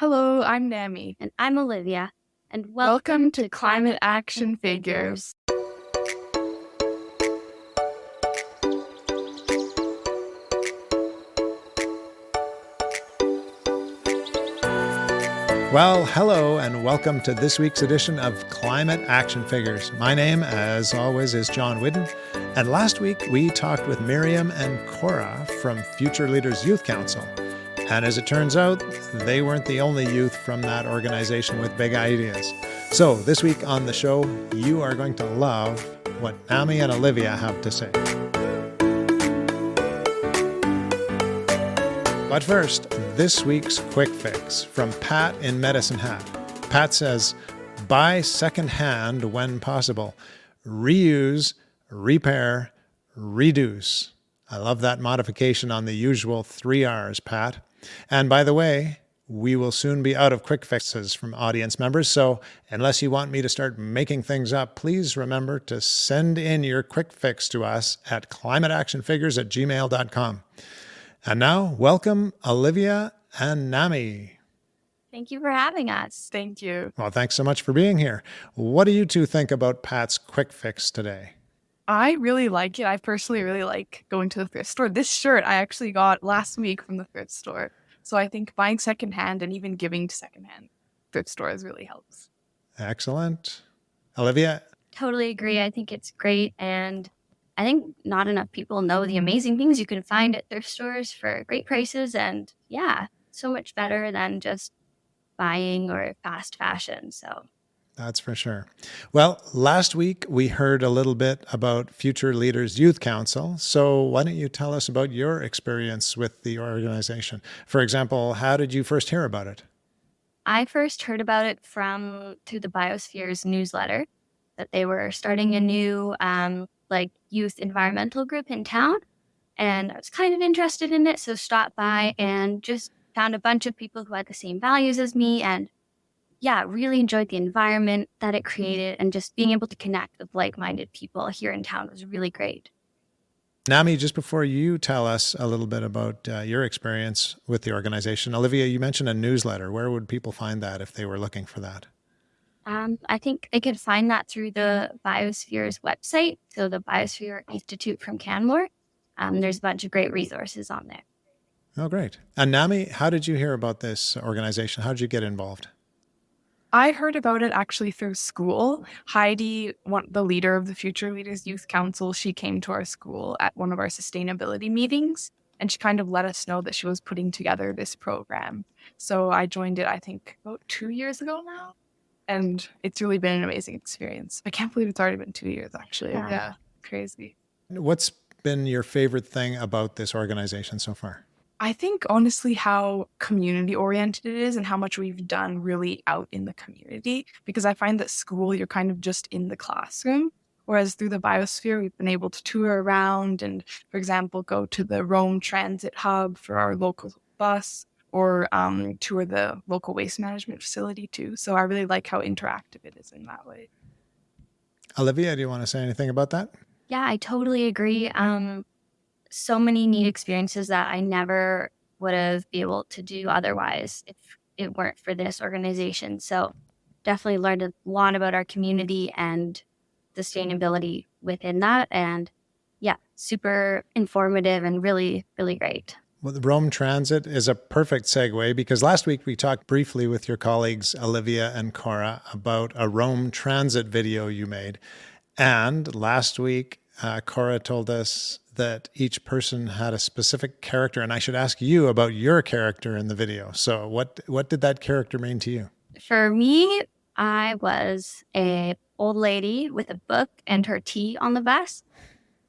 Hello, I'm Nami. And I'm Olivia, and Welcome to Climate Action Figures. Well, hello, and welcome to this week's edition of Climate Action Figures. My name, as always, is John Whidden, and last week we talked with Miriam and Cora from Future Leaders Youth Council. And as it turns out, they weren't the only youth from that organization with big ideas. So this week on the show, you are going to love what Nami and Olivia have to say. But first, this week's quick fix from Pat in Medicine Hat. Pat says, buy secondhand when possible. Reuse, repair, reduce. I love that modification on the usual 3 R's, Pat. And by the way, we will soon be out of quick fixes from audience members, so unless you want me to start making things up, please remember to send in your quick fix to us at climateactionfigures@gmail.com. And now, welcome Olivia and Nami. Thank you for having us. Thank you. Well, thanks so much for being here. What do you two think about Pat's quick fix today? I really like it. I personally really like going to the thrift store. This shirt I actually got last week from the thrift store. So I think buying secondhand and even giving to secondhand thrift stores really helps. Excellent. Olivia? Totally agree. I think it's great. And I think not enough people know the amazing things you can find at thrift stores for great prices. And yeah, so much better than just buying or fast fashion. So That's for sure. Well, last week we heard a little bit about Future Leaders Youth Council. So why don't you tell us about your experience with the organization? For example, how did you first hear about it? I first heard about it through the Biospheres newsletter, that they were starting a new youth environmental group in town. And I was kind of interested in it. So stopped by and just found a bunch of people who had the same values as me, and yeah, really enjoyed the environment that it created, and just being able to connect with like-minded people here in town was really great. Nami, just before you tell us a little bit about your experience with the organization, Olivia, you mentioned a newsletter. Where would people find that if they were looking for that? I think they could find that through the Biospheres website, so the Biosphere Institute from Canmore. There's a bunch of great resources on there. Oh, great. And Nami, how did you hear about this organization? How did you get involved? I heard about it actually through school. Heidi, the leader of the Future Leaders Youth Council, she came to our school at one of our sustainability meetings, and she kind of let us know that she was putting together this program. So I joined it, I think, about 2 years ago now. And it's really been an amazing experience. I can't believe it's already been 2 years, actually. Yeah, crazy. What's been your favorite thing about this organization so far? I think, honestly, how community-oriented it is and how much we've done really out in the community. Because I find that school, you're kind of just in the classroom. Whereas through the Biosphere, we've been able to tour around and, for example, go to the Rome Transit Hub for our local bus, or tour the local waste management facility too. So I really like how interactive it is in that way. Olivia, do you want to say anything about that? Yeah, I totally agree. So many neat experiences that I never would have been able to do otherwise if it weren't for this organization. So definitely learned a lot about our community and sustainability within that. And yeah, super informative and really, really great. Well, the Rome Transit is a perfect segue because last week we talked briefly with your colleagues, Olivia and Cora, about a Rome Transit video you made. And last week, Cora told us that each person had a specific character, and I should ask you about your character in the video. So what did that character mean to you? For me, I was an old lady with a book and her tea on the bus.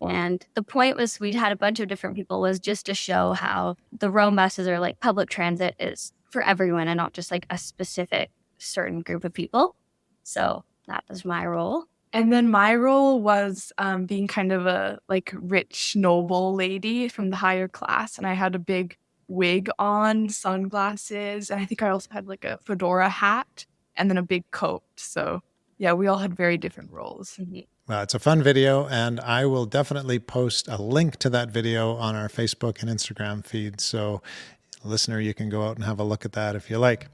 And the point was we had a bunch of different people, was just to show how the Rome buses are like public transit is for everyone and not just like a specific certain group of people. So that was my role. And then my role was being kind of a rich, noble lady from the higher class. And I had a big wig on, sunglasses, and I think I also had like a fedora hat and then a big coat. So yeah, we all had very different roles. Well, it's a fun video, and I will definitely post a link to that video on our Facebook and Instagram feed. So listener, you can go out and have a look at that if you like.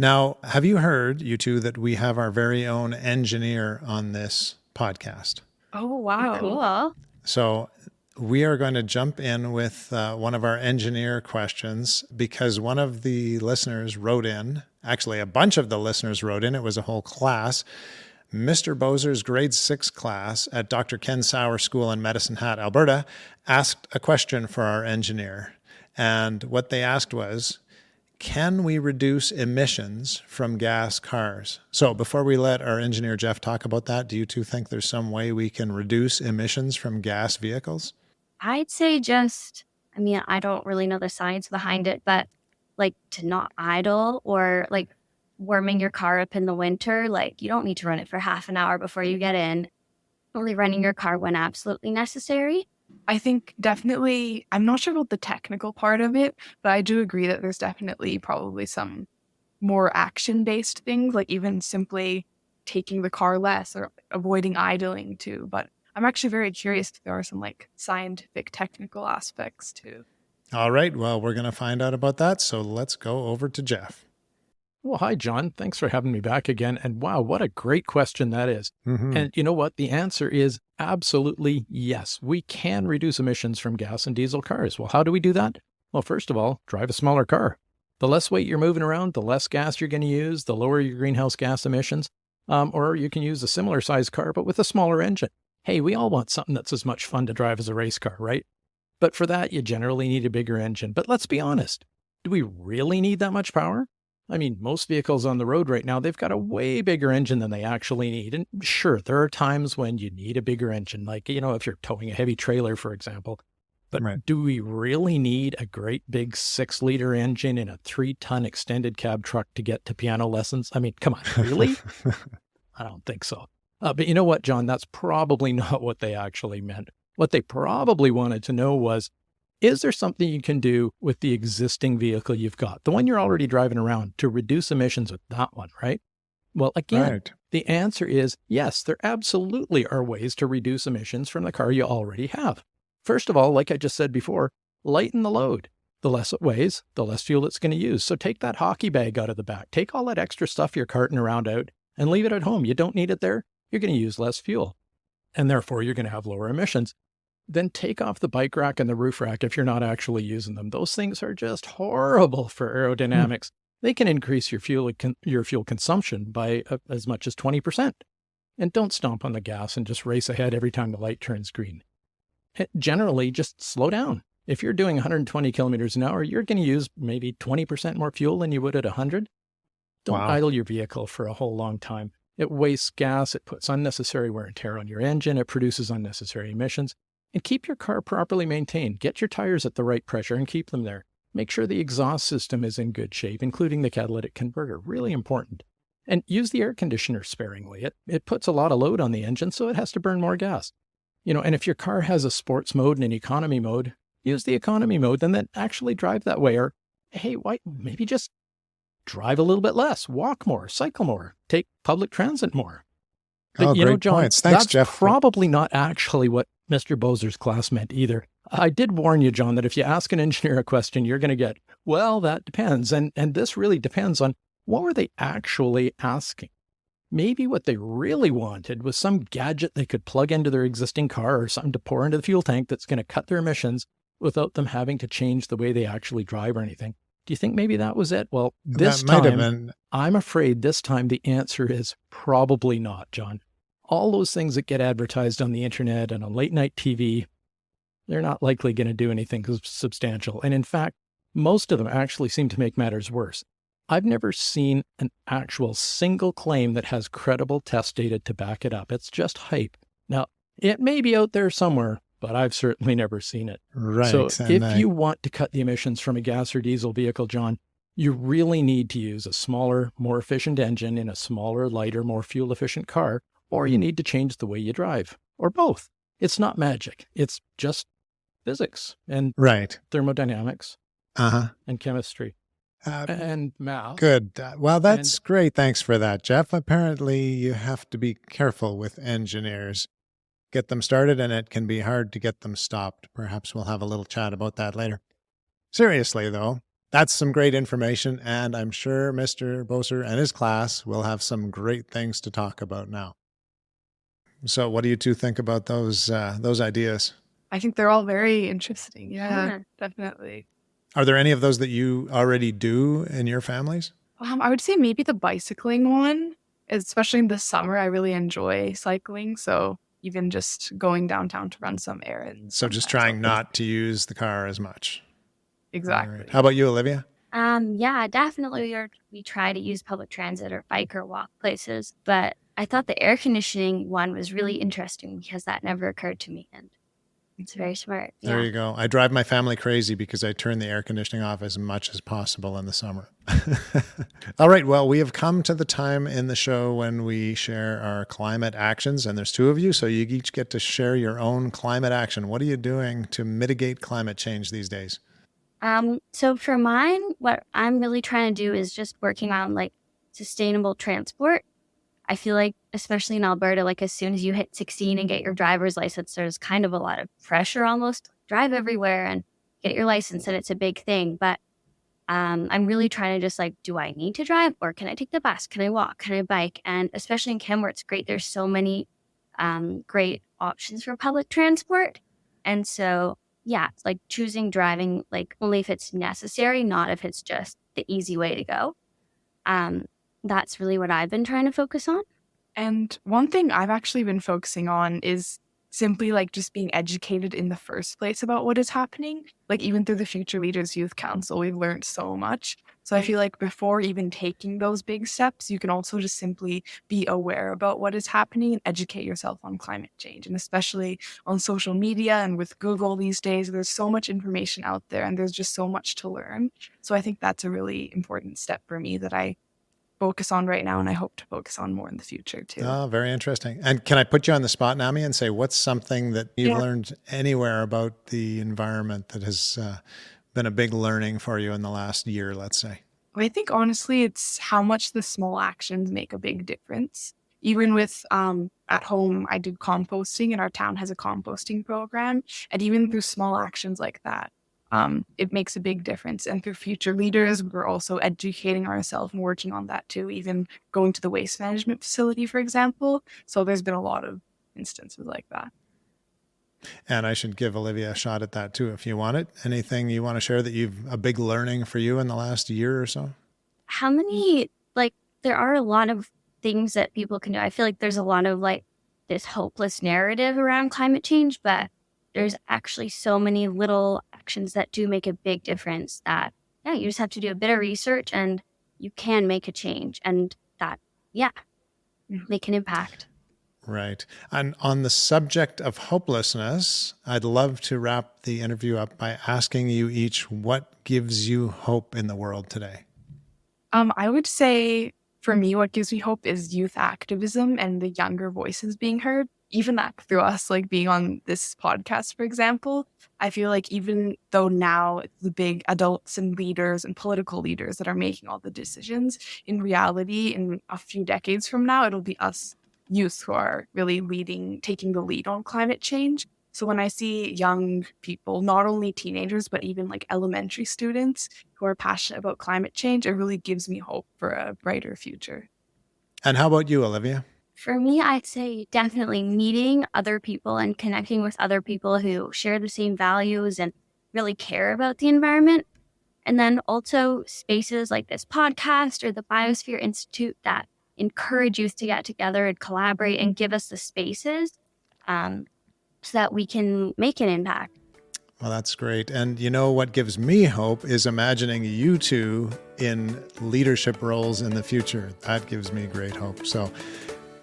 Now, have you heard, you two, that we have our very own engineer on this podcast? Oh, wow. Cool. So we are going to jump in with one of our engineer questions because one of the listeners wrote in, actually a bunch of the listeners wrote in, it was a whole class. Mr. Bozer's grade 6 class at Dr. Ken Sauer School in Medicine Hat, Alberta, asked a question for our engineer. And what they asked was, can we reduce emissions from gas cars? So before we let our engineer Jeff talk about that, do you two think there's some way we can reduce emissions from gas vehicles? I'd say I don't really know the science behind it, but like to not idle or like warming your car up in the winter, like you don't need to run it for half an hour before you get in. Only running your car when absolutely necessary. I think definitely, I'm not sure about the technical part of it, but I do agree that there's definitely probably some more action-based things, like even simply taking the car less or avoiding idling too. But I'm actually very curious if there are some like scientific technical aspects too. All right, well, we're going to find out about that. So let's go over to Jeff. Well, hi, John. Thanks for having me back again. And wow, what a great question that is. And you know what? The answer is absolutely yes. We can reduce emissions from gas and diesel cars. Well, how do we do that? Well, first of all, drive a smaller car. The less weight you're moving around, the less gas you're going to use, the lower your greenhouse gas emissions. Or you can use a similar size car, but with a smaller engine. Hey, we all want something that's as much fun to drive as a race car, right? But for that, you generally need a bigger engine. But let's be honest. Do we really need that much power? I mean, most vehicles on the road right now, they've got a way bigger engine than they actually need. And sure, there are times when you need a bigger engine, like, if you're towing a heavy trailer, for example. But do we really need a great big 6-liter engine in a 3-ton extended cab truck to get to piano lessons? I mean, come on, really? I don't think so. But you know what, John? That's probably not what they actually meant. What they probably wanted to know was, is there something you can do with the existing vehicle you've got, the one you're already driving around, to reduce emissions with that one, right? Well, again, the answer is yes, there absolutely are ways to reduce emissions from the car you already have. First of all, like I just said before, lighten the load. The less it weighs, the less fuel it's going to use. So take that hockey bag out of the back. Take all that extra stuff you're carting around out and leave it at home. You don't need it there. You're going to use less fuel. And therefore, you're going to have lower emissions. Then take off the bike rack and the roof rack if you're not actually using them. Those things are just horrible for aerodynamics. They can increase your fuel consumption by as much as 20%. And don't stomp on the gas and just race ahead every time the light turns green. Generally, just slow down. If you're doing 120 kilometers an hour, you're going to use maybe 20% more fuel than you would at 100. Don't idle your vehicle for a whole long time. It wastes gas. It puts unnecessary wear and tear on your engine. It produces unnecessary emissions. And keep your car properly maintained. Get your tires at the right pressure and keep them there. Make sure the exhaust system is in good shape, including the catalytic converter. Really important. And use the air conditioner sparingly. It puts a lot of load on the engine, so it has to burn more gas. And if your car has a sports mode and an economy mode, use the economy mode and then actually drive that way. Or, hey, maybe just drive a little bit less, walk more, cycle more, take public transit more. But, great John, points. Thanks, that's Jeff. Probably not actually what Mr. Bozer's class meant either. I did warn you, John, that if you ask an engineer a question, you're going to get, well, that depends. And this really depends on what were they actually asking. Maybe what they really wanted was some gadget they could plug into their existing car or something to pour into the fuel tank that's going to cut their emissions without them having to change the way they actually drive or anything. Do you think maybe that was it? Well, this time, I'm afraid this time the answer is probably not, John. All those things that get advertised on the internet and on late night TV, they're not likely going to do anything substantial. And in fact, most of them actually seem to make matters worse. I've never seen an actual single claim that has credible test data to back it up. It's just hype. Now, it may be out there somewhere, but I've certainly never seen it. Right. So if you want to cut the emissions from a gas or diesel vehicle, John, you really need to use a smaller, more efficient engine in a smaller, lighter, more fuel-efficient car, or you need to change the way you drive, or both. It's not magic. It's just physics and thermodynamics and chemistry. And math. Good. Well, that's great. Thanks for that, Jeff. Apparently, you have to be careful with engineers. Get them started, and it can be hard to get them stopped. Perhaps we'll have a little chat about that later. Seriously, though, That's some great information, and I'm sure Mr. Boser and his class will have some great things to talk about now. So what do you two think about those ideas? I think they're all very interesting. Yeah, definitely. Are there any of those that you already do in your families? I would say maybe the bicycling one, especially in the summer. I really enjoy cycling. So even just going downtown to run some errands. So just trying not to use the car as much. Exactly. Right. How about you, Olivia? Yeah, definitely. We try to use public transit or bike or walk places. But I thought the air conditioning one was really interesting because that never occurred to me. And it's very smart. Yeah. There you go. I drive my family crazy because I turn the air conditioning off as much as possible in the summer. All right. Well, we have come to the time in the show when we share our climate actions, and there's 2 of you, so you each get to share your own climate action. What are you doing to mitigate climate change these days? So for mine, what I'm really trying to do is just working on like sustainable transport. I feel like, especially in Alberta, like as soon as you hit 16 and get your driver's license, there's kind of a lot of pressure almost to drive everywhere and get your license. And it's a big thing. But I'm really trying to just like, do I need to drive or can I take the bus? Can I walk? Can I bike? And especially in Chem where it's great, there's so many great options for public transport. And so, yeah, it's like choosing driving, like only if it's necessary, not if it's just the easy way to go. That's really what I've been trying to focus on. And one thing I've actually been focusing on is simply like just being educated in the first place about what is happening. Like even through the Future Leaders Youth Council, we've learned so much. So I feel like before even taking those big steps, you can also just simply be aware about what is happening and educate yourself on climate change. And especially on social media and with Google these days, there's so much information out there and there's just so much to learn. So I think that's a really important step for me that I focus on right now, and I hope to focus on more in the future too. Oh, very interesting. And can I put you on the spot, Nami, and say what's something that you've learned anywhere about the environment that has been a big learning for you in the last year, let's say? I think honestly, it's how much the small actions make a big difference. Even with at home, I did composting, and our town has a composting program, and even through small actions like that, it makes a big difference. And through Future Leaders, we're also educating ourselves and working on that too, even going to the waste management facility, for example. So there's been a lot of instances like that. And I should give Olivia a shot at that too, if you want it. Anything you want to share that a big learning for you in the last year or so? How many, like, there are a lot of things that people can do. I feel like there's a lot of like this hopeless narrative around climate change, but there's actually so many little actions that do make a big difference that, yeah, you just have to do a bit of research and you can make a change and that, make an impact. Right. And on the subject of hopelessness, I'd love to wrap the interview up by asking you each what gives you hope in the world today? I would say for me, what gives me hope is youth activism and the younger voices being heard. Even that through us, like being on this podcast, for example, I feel like even though now it's the big adults and leaders and political leaders that are making all the decisions, in reality, in a few decades from now, it'll be us youth who are really taking the lead on climate change. So when I see young people, not only teenagers, but even like elementary students who are passionate about climate change, it really gives me hope for a brighter future. And how about you, Olivia? For me, I'd say definitely meeting other people and connecting with other people who share the same values and really care about the environment. And then also spaces like this podcast or the Biosphere Institute that encourage youth to get together and collaborate and give us the spaces so that we can make an impact. Well, that's great. And you know what gives me hope is imagining you two in leadership roles in the future. That gives me great hope. So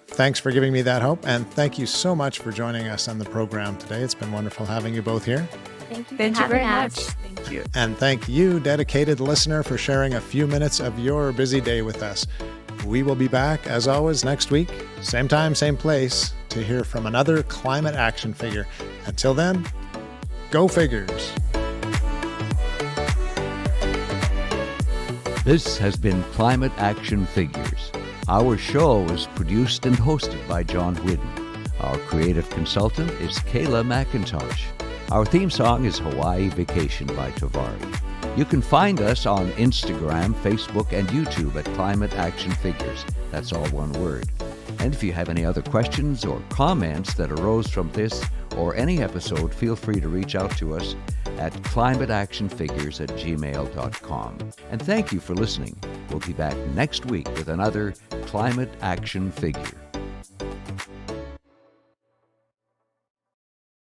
thanks for giving me that hope. And thank you so much for joining us on the program today. It's been wonderful having you both here. Thank you. Thank you very much. Thank you. And thank you, dedicated listener, for sharing a few minutes of your busy day with us. We will be back, as always, next week, same time, same place, to hear from another climate action figure. Until then, go figures. This has been Climate Action Figures. Our show is produced and hosted by John Whidden. Our creative consultant is Kayla McIntosh. Our theme song is Hawaii Vacation by Tavari. You can find us on Instagram, Facebook, and YouTube at Climate Action Figures. That's all one word. And if you have any other questions or comments that arose from this or any episode, feel free to reach out to us at climateactionfigures@gmail.com. And thank you for listening. We'll be back next week with another Climate Action Figure.